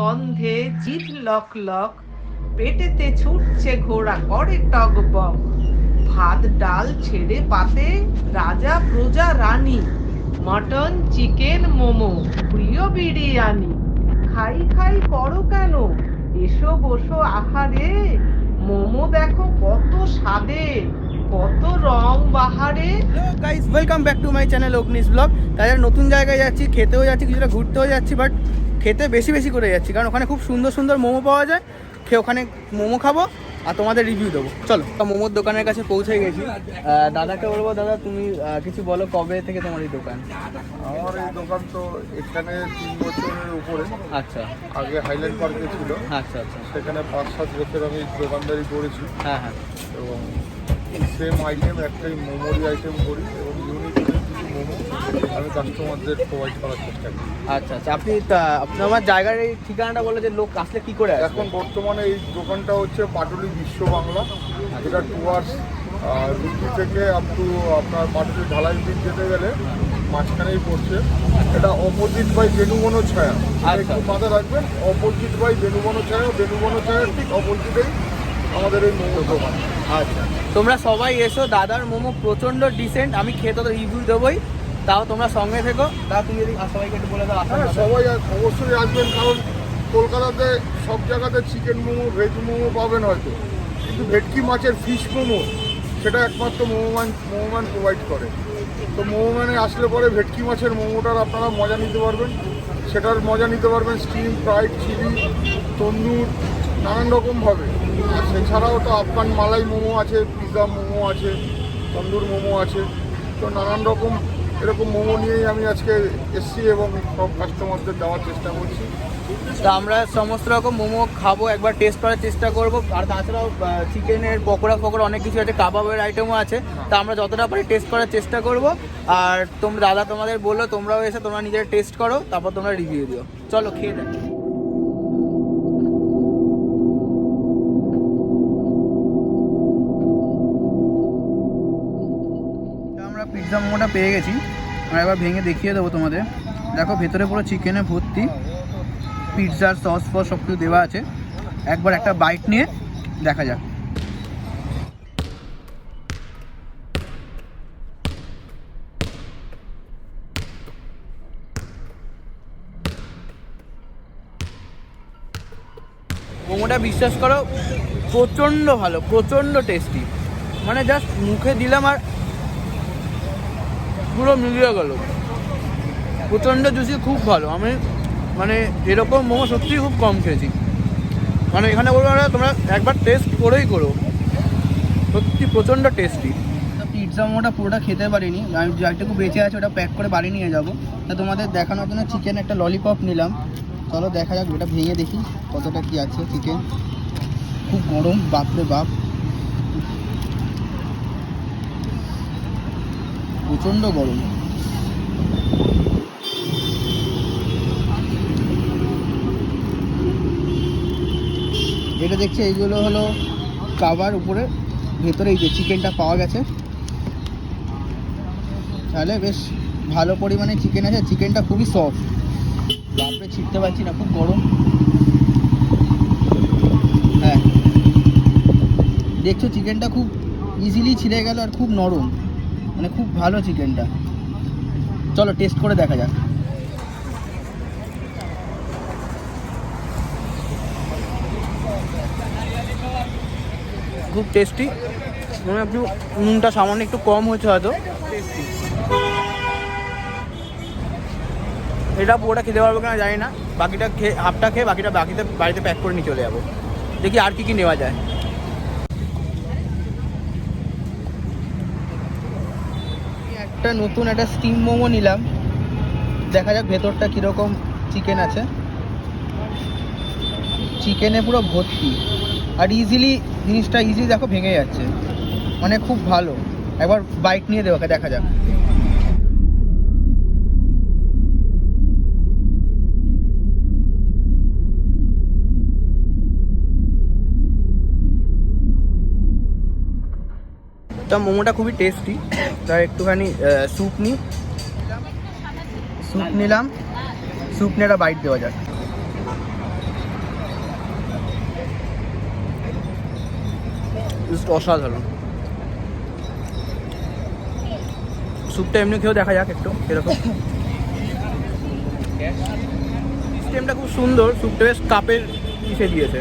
গন্ধে জিভ lock lock, পেটেতে ছুটছে ঘোড়া করে টগবগ। ভাত ডাল ছেড়ে পাতে রাজা প্রজা রানী, মটন চিকেন মোমো প্রিয় বিরিয়ানি। খাই খাই করো কেন, এসো বসো আহারে, মোমো দেখো কত স্বাদে, কত রং বাহারে। Hello guys, welcome back to my channel Agnish blog. তাদের নতুন জায়গায় যাচ্ছি, খেতেও যাচ্ছি, কিছুটা ঘুরতেও যাচ্ছি, বাট খেতে বেশি বেশি করে যাচ্ছি কারণ ওখানে খুব সুন্দর সুন্দর মোমো পাওয়া যায়। ওখানে মোমো খাবো আর তোমাদের রিভিউ দেবো। চলো, মোমোর দোকানের কাছে পৌঁছে গেছি। দাদাকে বলবো, দাদা তুমি কিছু বলো, কবে থেকে তোমার এই দোকান? আমার এই দোকান তো এখানে 3 বছরের উপরে। আচ্ছা, আগে হাইল্যান্ড পার্কে ছিল। আচ্ছা আচ্ছা, সেখানে 5-7 বছর আমি দোকানদারি করেছি। হ্যাঁ হ্যাঁ। এবং সেম আইটেম একটাই মোমোরি আইটেম করি এবং ইউনিক কিছু মোমো আমি কাস্টমারদের প্রোভাইড করার চেষ্টা করি। আচ্ছা আচ্ছা, আপনি আমার জায়গার এই ঠিকানাটা বলে যে লোক আসলে কী করে আসবে? এখন বর্তমানে এই দোকানটা হচ্ছে পাটুলি বিশ্ব বাংলা, যেটা টুয়ার্স রুটি থেকে আপ টু আপনার পাটুলি ঢালাই ব্রিজ যেতে গেলে মাঝখানেই পড়ছে। এটা অপোজিট বাই বেনুবন ছায়া। একটু মাথায় রাখবেন, অপোজিট বাই বেনুবন ছায়া, বেনুবন ছায়ার ঠিক অপোজিটেই আমাদের এই মোমো দোকান। আচ্ছা, তোমরা সবাই এসো, দাদার মোমো প্রচণ্ড ডিসেন্ট। আমি খেয়ে তো রিভিউ দেবোই, তাও তোমরা সঙ্গে থেকো। দাদা তুমি যদি সবাইকে একটু বলে দাও। হ্যাঁ, সবাই অবশ্যই আসবেন, কারণ কলকাতাতে সব জায়গাতে চিকেন মোমো ভেজ মোমো পাবেন হয়তো, কিন্তু ভেটকি মাছের ফিশ মোমো সেটা একমাত্র মোমোম্যান প্রোভাইড করে। তো মোমোম্যানে আসলে পরে ভেটকি মাছের মোমোটার আপনারা মজা নিতে পারবেন। সেটার মজা নিতে পারবেন স্টিম, ফ্রাইড, চিলি, তন্দুর, নানান রকমভাবে। আর এছাড়াও তো আফগান মালাই মোমো আছে, পিৎজা মোমো আছে, তন্দুর মোমো আছে। তো নানান রকম এরকম মোমো নিয়েই আমি আজকে এসছি এবং সব কাস্টমারদের দেওয়ার চেষ্টা করছি। তো আমরা সমস্ত রকম মোমো খাবো, একবার টেস্ট করার চেষ্টা করবো। আর তাছাড়াও চিকেনের পকোড়া ফকোড়া অনেক কিছু আছে, কাবাবের আইটেমও আছে। তা আমরা যতটা পারি টেস্ট করার চেষ্টা করবো। আর তোমরা দাদা তোমাদের বললো, তোমরাও এসে তোমরা নিজেরা টেস্ট করো, তারপর তোমরা রিভিউ দিও। চলো খেয়ে দেখো। আমরা পিৎজা মোমোটা পেয়ে গেছি, আমরা এবার ভেঙে দেখিয়ে দেবো তোমাদের। দেখো ভেতরে পুরো চিকেনে ভর্তি, পিৎজার সস ফস সব কিছু দেওয়া আছে। একবার একটা বাইট নিয়ে দেখা যাক। মোমোটা বিশ্বাস করো প্রচণ্ড ভালো, প্রচণ্ড টেস্টি। মানে জাস্ট মুখে দিলাম আর পুরো মিলিয়ে গেল। প্রচণ্ড জুসি, খুব ভালো। আমি মানে এরকম মোমো সত্যিই খুব কম খেয়েছি। মানে এখানে বলবো না, তোমরা একবার টেস্ট করেই করো, সত্যি প্রচণ্ড টেস্টি। পিৎজা মোমোটা পুরোটা খেতে পারিনি, আমি যেটুকু বেঁচে আছে ওটা প্যাক করে বাড়ি নিয়ে যাবো। তা তোমাদের দেখানোর জন্য চিকেন একটা ললিপপ নিলাম। চলো দেখা যাক, ওটা ভেঙে দেখি কতটা কি আছে। চিকেন খুব গরম, বাপরে বাপ, প্রচণ্ড গরম। এটা দেখছি এইগুলো হলো কাভার, উপরে ভেতরে এই যে চিকেনটা পাওয়া গেছে। তাহলে বেশ ভালো পরিমাণে চিকেন আছে। চিকেনটা খুবই সফট, বাপরে ছিটতে পারছি না, খুব গরম। হ্যাঁ দেখছো চিকেনটা খুব ইজিলি ছিঁড়ে গেল আর খুব নরম, মানে খুব ভালো চিকেনটা। চলো টেস্ট করে দেখা যাক। খুব টেস্টি, মানে একটু নুনটা সামান্য একটু কম হয়েছে হয়তো। এটা পুরোটা খেতে পারবো কিনা জানি না, বাকিটা খেয়ে হাফটা খেয়ে বাকিটা বাড়িতে প্যাক করে নিয়ে চলে যাবো। দেখি আর কি নেওয়া যায়। একটা নতুন একটা স্টিম মোমো নিলাম, দেখা যাক ভেতরটা কীরকম চিকেন আছে। চিকেনে পুরো ভর্তি আর ইজিলি জিনিসটা দেখো ভেঙে যাচ্ছে, মানে খুব ভালো। একবার বাইট নিয়ে দেওয়া দেখা যাক। তা মোমোটা খুবই টেস্টি। তার একটুখানি স্যুপ নিলাম, স্যুপ নিয়ে একটা বাইট দেওয়া যাক। জাস্ট অসাধারণ। স্যুপটা এমনি খেয়েও দেখা যাক একটু এরকম। সিস্টেমটা খুব সুন্দর, স্যুপটা বেশ কাপের ইসে দিয়েছে।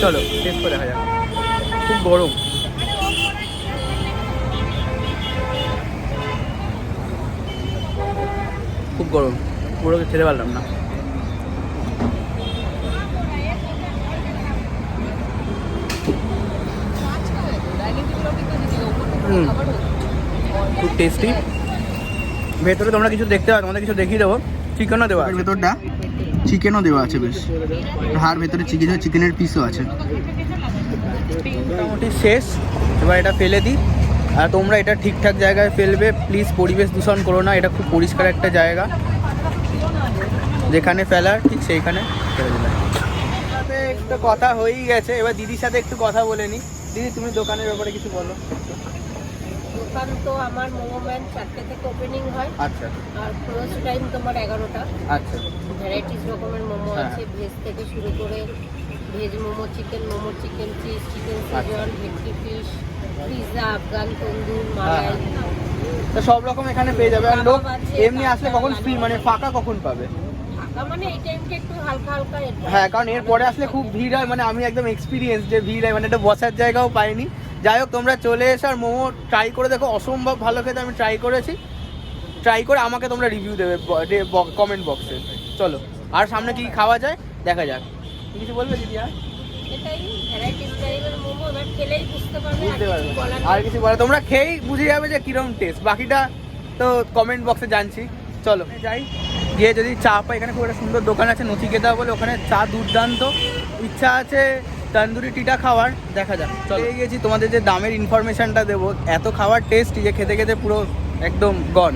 চলো টেস্ট করে দেখা যাক। খুব গরম, খুব গরম, পুরো খেতে পারলাম না। খুব টেস্টি। ভেতরে তোমরা কিছু দেখতে পাবে, তোমাদের কিছু দেখিয়ে দেবো। চিকেনও দেওয়া আছে ভেতরটা, চিকেনও দেওয়া আছে বেশ, হাড় ভেতরে চিকেনের পিসও আছে। মোটামুটি শেষ, এবার এটা ফেলে দিই। আর তোমরা এটা ঠিকঠাক জায়গায় ফেলবে প্লিজ, পরিবেশ দূষণ করো না। এটা খুব পরিষ্কার একটা জায়গা, যেখানে ফেলার ঠিক সেইখানে ফেলে দিলাম। সাথে একটু কথা হয়েই গেছে, এবার দিদির সাথে একটু কথা বলে নিই। দিদি তুমি দোকানের ব্যাপারে কিছু বলো। দোকান তো আমার মোমোম্যান 4টে থেকে ওপেনিং হয়। আচ্ছা আর ক্লোজ টাইম তোমার 11টা। আচ্ছা, ভ্যারাইটিস রকমের মোমো হ্যাঁ। আছে, ভেজ থেকে শুরু করে veg momo, chicken cheese, chicken season, ভেটকি ফিশ, পিৎজা, আফগান তন্দুর, মালাই। তো সব রকম এখানে পেয়ে যাবে। আর লোক কাবাব আছে, এমনি আসলে কখন ফ্রি, মানে ফাঁকা কখন পাবে? ফাঁকা মানে এই টাইমটা একটু হালকা হালকা হ্যাঁ, কারণ এর পরে আসলে খুব ভিড় হয়। মানে আমি একদম এক্সপিরিয়েন্স যে ভিড় হয়, মানে একটা বসার জায়গাও পাইনি। যাই হোক, তোমরা চলে এসো আর মোমো ট্রাই করে দেখো, অসম্ভব ভালো খেতে। আমি ট্রাই করেছি, ট্রাই করে আমাকে তোমরা রিভিউ দেবে কমেন্ট বক্সে। চলো, আর সামনে কি খাওয়া যায় দেখা যাক। কিছু বলবে দিদি? আর এটাই ভ্যারাইটিস টাইপের মোমো, এবার খেলেই বুঝতে পারবে। বুঝতে পারবে, বলার আর কিছু বলে তোমরা খেয়েই বুঝে যাবে যে কিরকম টেস্ট। বাকিটা তো কমেন্ট বক্সে জানছি। চলো যাই, গিয়ে যদি চা পাই। এখানে খুব একটা সুন্দর দোকান আছে নচিকেতা বলে, ওখানে চা দুর্দান্ত। ইচ্ছা আছে তন্দুরি টিটা খাওয়ার, দেখা যাক। চলে গিয়েছি, তোমাদের যে দামের ইনফরমেশনটা দেবো, এত খাওয়ার টেস্টি যে খেতে খেতে পুরো একদম গন।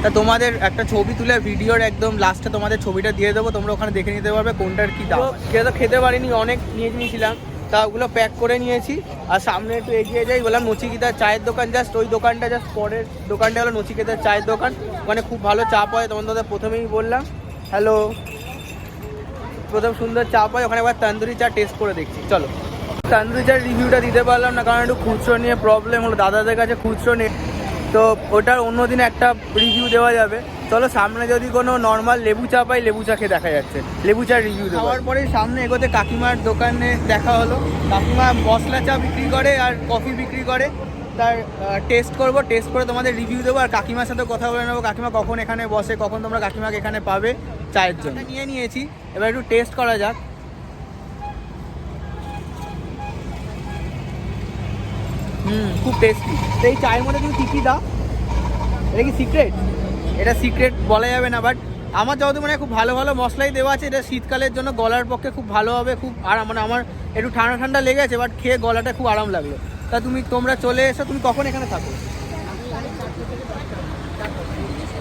তা তোমাদের একটা ছবি তুলে ভিডিওর একদম লাস্টে তোমাদের ছবিটা দিয়ে দেবো, তোমরা ওখানে দেখে নিতে পারবে কোনটার কি দাম। খেতে পারিনি, অনেক নিয়ে নিয়েছিলাম, তা ওগুলো প্যাক করে নিয়েছি। আর সামনে একটু এগিয়ে যাই, বললাম নচিকেতার চায়ের দোকান, জাস্ট ওই দোকানটা জাস্ট পরের দোকানটা হলো নচিকেতার চায়ের দোকান। মানে খুব ভালো চা পায়, তোমাদের প্রথমেই বললাম। হ্যালো, প্রথম সুন্দর চা পায় ওখানে। একবার তন্দুরি চা টেস্ট করে দেখছি। চলো, তন্দুরি চার রিভিউটা দিতে পারলাম না, কারণ একটু খুচরো নিয়ে প্রবলেম হলো, দাদাদের কাছে খুচরো নেই। তো ওটার অন্যদিন একটা রিভিউ দেওয়া যাবে। চলো, সামনে যদি কোনো নর্মাল লেবু চা পাই, লেবু চা খেয়ে দেখা যাচ্ছে, লেবু চার রিভিউ দেবো। খাওয়ার পরে সামনে এগোতে কাকিমার দোকানে দেখা হলো। কাকিমা মশলা চা বিক্রি করে আর কফি বিক্রি করে। তার টেস্ট করবো, টেস্ট করে তোমাদের রিভিউ দেবো। আর কাকিমার সাথে কথা বলে নেবো, কাকিমা কখন এখানে বসে, কখন তোমরা কাকিমাকে এখানে পাবে চায়ের জন্য। নিয়ে নিয়েছি, এবার একটু টেস্ট করা যাক। খুব টেস্টি। তো এই চায়ের মধ্যে তুমি কী দাও? এটা কি সিক্রেট? এটা সিক্রেট বলা যাবে না, বাট আমার যতদূর মানে খুব ভালো ভালো মশলাই দেওয়া আছে। এটা শীতকালের জন্য গলার পক্ষে খুব ভালো হবে, খুব আরাম। মানে আমার একটু ঠান্ডা ঠান্ডা লেগেছে, বাট খেয়ে গলাটা খুব আরাম লাগলো। তা তোমরা চলে এসো। তুমি কখন এখানে থাকো?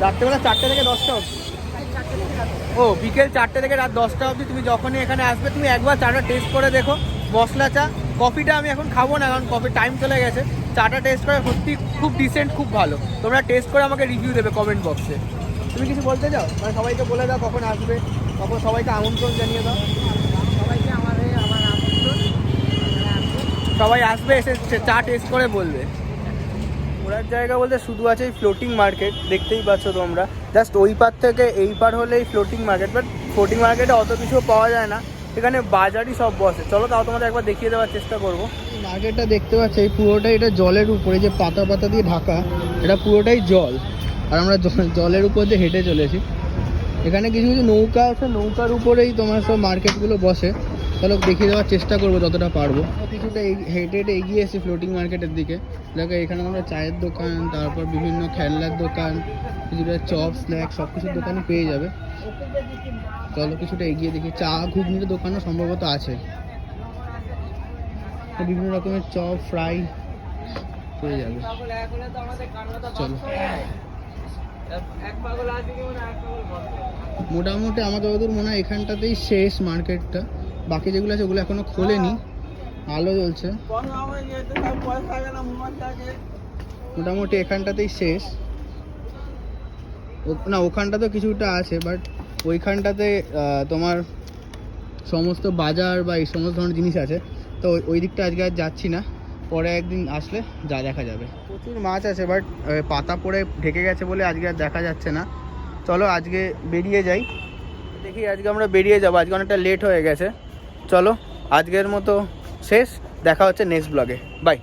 রাত্রেবেলা 4টে থেকে 10টা অবধি? ও, বিকেল 4টে থেকে রাত 10টা অবধি। তুমি যখনই এখানে আসবে, তুমি একবার চাটা টেস্ট করে দেখো। মশলা চা, কফিটা আমি এখন খাবো না, কারণ কফি টাইম চলে গেছে। চাটা টেস্ট করে সত্যি খুব ডিসেন্ট, খুব ভালো। তোমরা টেস্ট করে আমাকে রিভিউ দেবে কমেন্ট বক্সে। তুমি কিছু বলতে চাও? মানে সবাইকে বলে দাও কখন আসবে, তখন সবাইকে আমন্ত্রণ জানিয়ে দাও। সবাইকে আমার আমন্ত্রণ, সবাই আসবে, এসে চা টেস্ট করে বলবে। ঘোরার জায়গা বলতে শুধু আছে এই ফ্লোটিং মার্কেট, দেখতেই পাচ্ছ তোমরা। জাস্ট ওই পার থেকে এই পার হলেই ফ্লোটিং মার্কেট, বাট ফ্লোটিং মার্কেটে অত কিছু পাওয়া যায় না, এখানে বাজারই সব বসে। চলো তাও তোমাদের একবার দেখিয়ে দেওয়ার চেষ্টা করবো। মার্কেটটা দেখতে পাচ্ছ, এই পুরোটাই এটা জলের উপরে, যে পাতা পাতা দিয়ে ঢাকা, এটা পুরোটাই জল। আর আমরা জলের উপর দিয়ে হেঁটে চলেছি। এখানে কিছু কিছু নৌকা আছে, নৌকার উপরেই তোমার সব মার্কেটগুলো বসে। চলো দেখিয়ে দেওয়ার চেষ্টা করবো যতটা পারবো। কিছুটা হেঁটে হেঁটে এগিয়ে এসেছি ফ্লোটিং মার্কেটের দিকে। দেখো এখানে আমরা চায়ের দোকান, তারপর বিভিন্ন খেলনার দোকান, কিছুটা চপ স্ন্যাক্স সব কিছুর দোকানই পেয়ে যাবে। চলো কিছুটা এগিয়ে দেখি। চা ঘুগনির দোকানও সম্ভবত আছে, বিভিন্ন রকমের চপ ফ্রাই পেয়ে যাবে। চলো, মোটামুটি আমার যতদূর মনে হয় এখানটাতেই শেষ মার্কেটটা। বাকি যেগুলো আছে ওগুলো এখনো খোলেনি, আলো জ্বলছে। মোটামুটি এখানটাতেই শেষ। না, ওখানটাতেও কিছুটা আছে, বাট ওইখানটাতে তোমার সমস্ত বাজার বা এই সমস্ত ধরনের জিনিস আছে। তো ওই দিকটা আজকে আর যাচ্ছি না। পরে একদিন আসলে যা দেখা যাবে। প্রচুর মাছ আছে, বাট পাতা পড়ে ঢেকে গেছে বলে আজকে আর দেখা যাচ্ছে না। চলো আজকে বেরিয়ে যাই, দেখি আজকে আমরা বেরিয়ে যাবো, আজকে অনেকটা লেট হয়ে গেছে। চলো আজকের মতো শেষ, দেখা হচ্ছে নেক্সট ব্লগে, বাই।